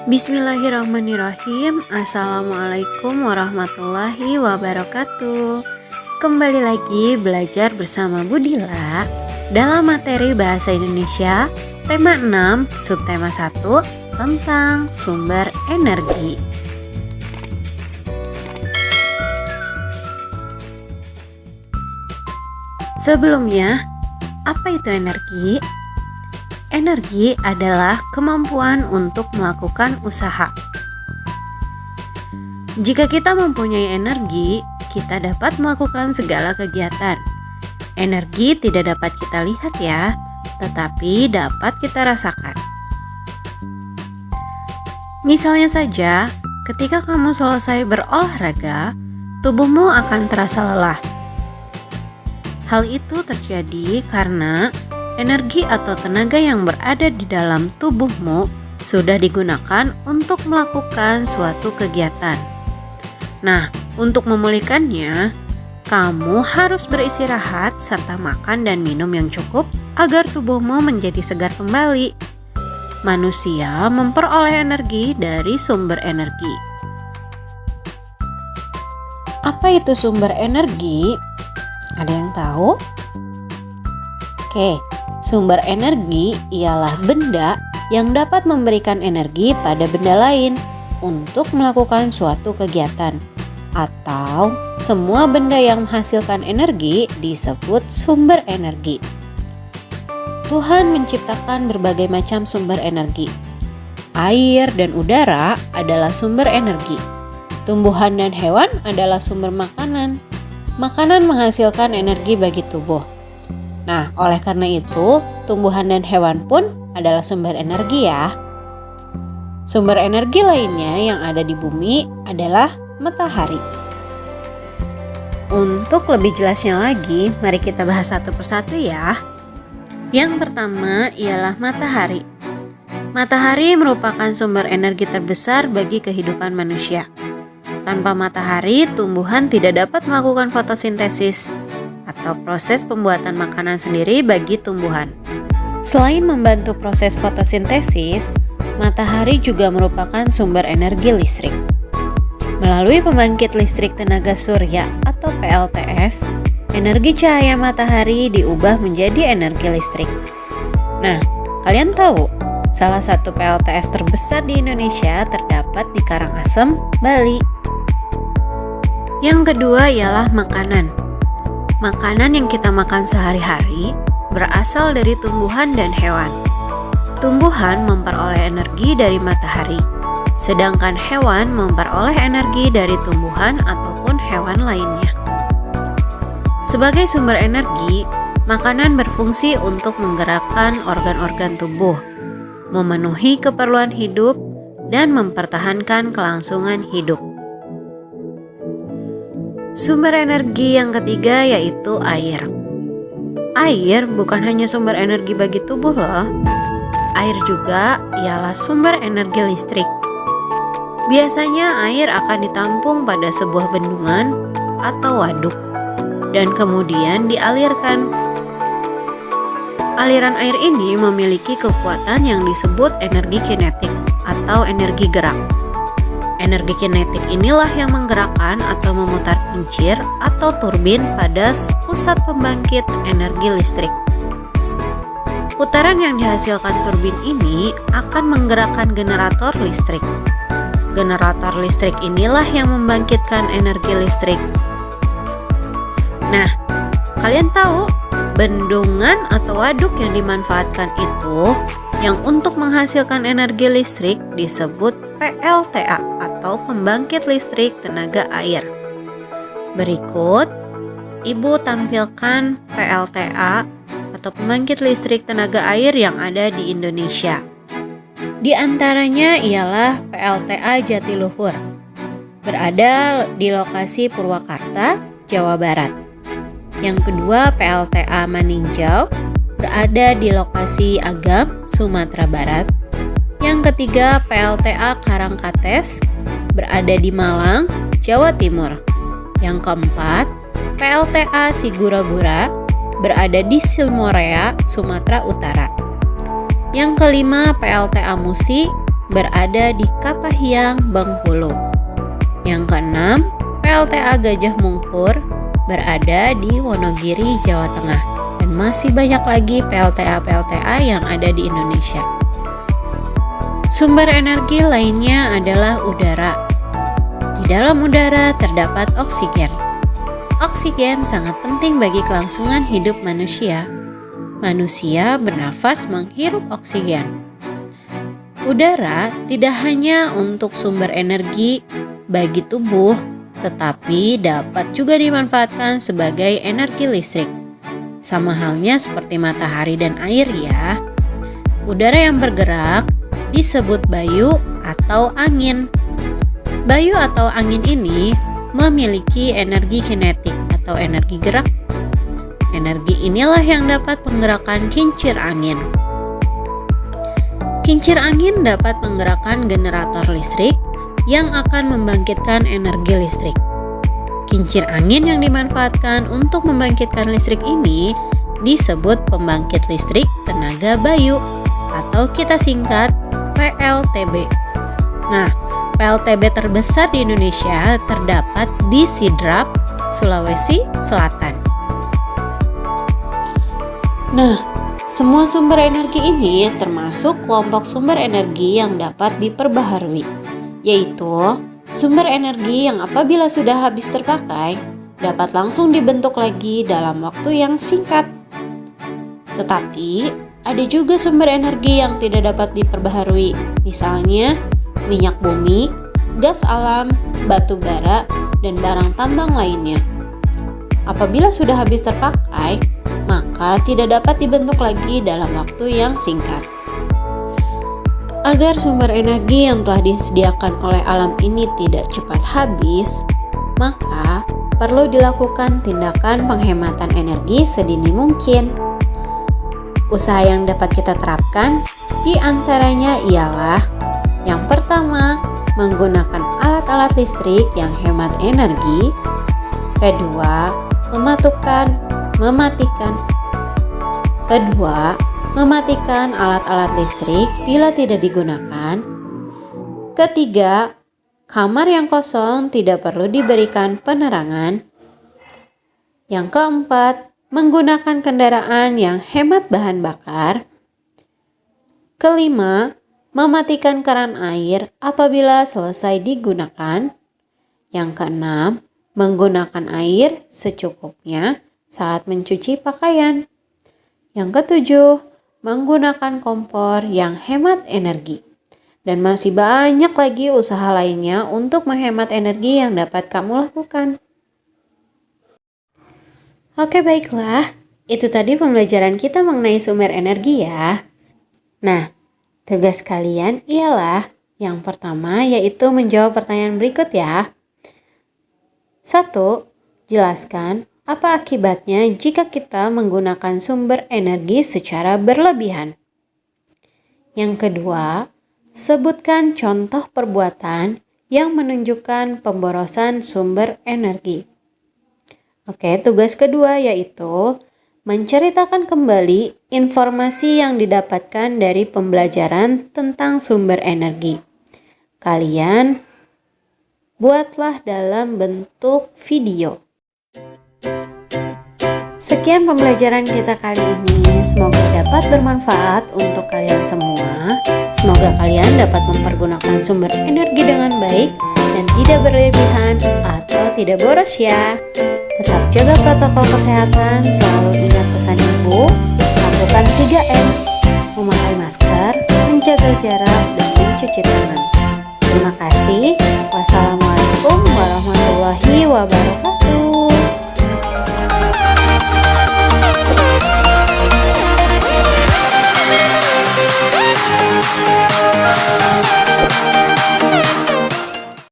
Bismillahirrahmanirrahim. Assalamualaikum warahmatullahi wabarakatuh. Kembali lagi belajar bersama Budila dalam materi Bahasa Indonesia tema 6 subtema 1 tentang sumber energi. Sebelumnya, apa itu energi? Energi adalah kemampuan untuk melakukan usaha. Jika kita mempunyai energi, kita dapat melakukan segala kegiatan. Energi tidak dapat kita lihat ya, tetapi dapat kita rasakan. Misalnya saja, ketika kamu selesai berolahraga, tubuhmu akan terasa lelah. Hal itu terjadi karena energi atau tenaga yang berada di dalam tubuhmu sudah digunakan untuk melakukan suatu kegiatan. Nah, untuk memulihkannya, kamu harus beristirahat serta makan dan minum yang cukup agar tubuhmu menjadi segar kembali. Manusia memperoleh energi dari sumber energi. Apa itu sumber energi? Ada yang tahu? Oke. Sumber energi ialah benda yang dapat memberikan energi pada benda lain untuk melakukan suatu kegiatan, atau semua benda yang menghasilkan energi disebut sumber energi. Tuhan menciptakan berbagai macam sumber energi. Air dan udara adalah sumber energi. Tumbuhan dan hewan adalah sumber makanan. Makanan menghasilkan energi bagi tubuh. Nah, oleh karena itu, tumbuhan dan hewan pun adalah sumber energi ya. Sumber energi lainnya yang ada di bumi adalah matahari. Untuk lebih jelasnya lagi, mari kita bahas satu persatu ya. Yang pertama ialah matahari. Matahari merupakan sumber energi terbesar bagi kehidupan manusia. Tanpa matahari, tumbuhan tidak dapat melakukan fotosintesis atau proses pembuatan makanan sendiri bagi tumbuhan. Selain membantu proses fotosintesis, matahari juga merupakan sumber energi listrik. Melalui pembangkit listrik tenaga surya atau PLTS, energi cahaya matahari diubah menjadi energi listrik. Nah, kalian tahu, salah satu PLTS terbesar di Indonesia terdapat di Karangasem, Bali. Yang kedua ialah makanan. Makanan yang kita makan sehari-hari berasal dari tumbuhan dan hewan. Tumbuhan memperoleh energi dari matahari, sedangkan hewan memperoleh energi dari tumbuhan ataupun hewan lainnya. Sebagai sumber energi, makanan berfungsi untuk menggerakkan organ-organ tubuh, memenuhi keperluan hidup, dan mempertahankan kelangsungan hidup. Sumber energi yang ketiga yaitu air. Air bukan hanya sumber energi bagi tubuh loh. Air juga ialah sumber energi listrik. Biasanya air akan ditampung pada sebuah bendungan atau waduk dan kemudian dialirkan. Aliran air ini memiliki kekuatan yang disebut energi kinetik atau energi gerak. Energi kinetik inilah yang menggerakkan atau memutar kincir atau turbin pada pusat pembangkit energi listrik. Putaran yang dihasilkan turbin ini akan menggerakkan generator listrik. Generator listrik inilah yang membangkitkan energi listrik. Nah, kalian tahu bendungan atau waduk yang dimanfaatkan itu yang untuk menghasilkan energi listrik disebut PLTA atau pembangkit listrik tenaga air. Berikut, Ibu tampilkan PLTA atau pembangkit listrik tenaga air yang ada di Indonesia. Di antaranya ialah PLTA Jatiluhur, berada di lokasi Purwakarta, Jawa Barat. Yang kedua PLTA Maninjau, berada di lokasi Agam, Sumatera Barat. Yang ketiga PLTA Karangkates, berada di Malang, Jawa Timur. Yang keempat PLTA Sigura-gura, berada di Simorea, Sumatera Utara. Yang kelima PLTA Musi, berada di Kapahiang, Bengkulu. Yang keenam, PLTA Gajah Mungkur berada di Wonogiri, Jawa Tengah. Dan masih banyak lagi PLTA-PLTA yang ada di Indonesia. Sumber energi lainnya adalah udara. Di dalam udara terdapat oksigen. Oksigen sangat penting bagi kelangsungan hidup manusia. Manusia bernafas menghirup oksigen. Udara tidak hanya untuk sumber energi bagi tubuh, tetapi dapat juga dimanfaatkan sebagai energi listrik. Sama halnya seperti matahari dan air ya. Udara yang bergerak disebut bayu atau angin. Bayu atau angin ini memiliki energi kinetik atau energi gerak. Energi inilah yang dapat menggerakkan kincir angin. Kincir angin dapat menggerakkan generator listrik yang akan membangkitkan energi listrik. Kincir angin yang dimanfaatkan untuk membangkitkan listrik ini disebut pembangkit listrik tenaga bayu atau kita singkat PLTB. Nah, PLTB terbesar di Indonesia terdapat di Sidrap, Sulawesi Selatan. Nah, semua sumber energi ini termasuk kelompok sumber energi yang dapat diperbaharui, yaitu sumber energi yang apabila sudah habis terpakai dapat langsung dibentuk lagi dalam waktu yang singkat. Tetapi ada juga sumber energi yang tidak dapat diperbaharui, misalnya minyak bumi, gas alam, batu bara, dan barang tambang lainnya. Apabila sudah habis terpakai, maka tidak dapat dibentuk lagi dalam waktu yang singkat. Agar sumber energi yang telah disediakan oleh alam ini tidak cepat habis, maka perlu dilakukan tindakan penghematan energi sedini mungkin. Usaha yang dapat kita terapkan di antaranya ialah yang pertama, menggunakan alat-alat listrik yang hemat energi. Kedua, mematikan alat-alat listrik bila tidak digunakan. Ketiga, kamar yang kosong tidak perlu diberikan penerangan. Yang keempat, menggunakan kendaraan yang hemat bahan bakar. Kelima, mematikan keran air apabila selesai digunakan. Yang keenam, menggunakan air secukupnya saat mencuci pakaian. Yang ketujuh, menggunakan kompor yang hemat energi. Dan masih banyak lagi usaha lainnya untuk menghemat energi yang dapat kamu lakukan. Oke, baiklah. Itu tadi pembelajaran kita mengenai sumber energi ya. Nah, tugas kalian ialah yang pertama yaitu menjawab pertanyaan berikut ya. 1. Jelaskan apa akibatnya jika kita menggunakan sumber energi secara berlebihan. Yang kedua, sebutkan contoh perbuatan yang menunjukkan pemborosan sumber energi. Oke, tugas kedua yaitu menceritakan kembali informasi yang didapatkan dari pembelajaran tentang sumber energi. Kalian buatlah dalam bentuk video. Sekian pembelajaran kita kali ini. Semoga dapat bermanfaat untuk kalian semua. Semoga kalian dapat mempergunakan sumber energi dengan baik dan tidak berlebihan atau tidak boros ya. Tetap jaga protokol kesehatan, selalu ingat pesan ibu, lakukan 3M, memakai masker, menjaga jarak, dan mencuci tangan. Terima kasih. Wassalamualaikum warahmatullahi wabarakatuh.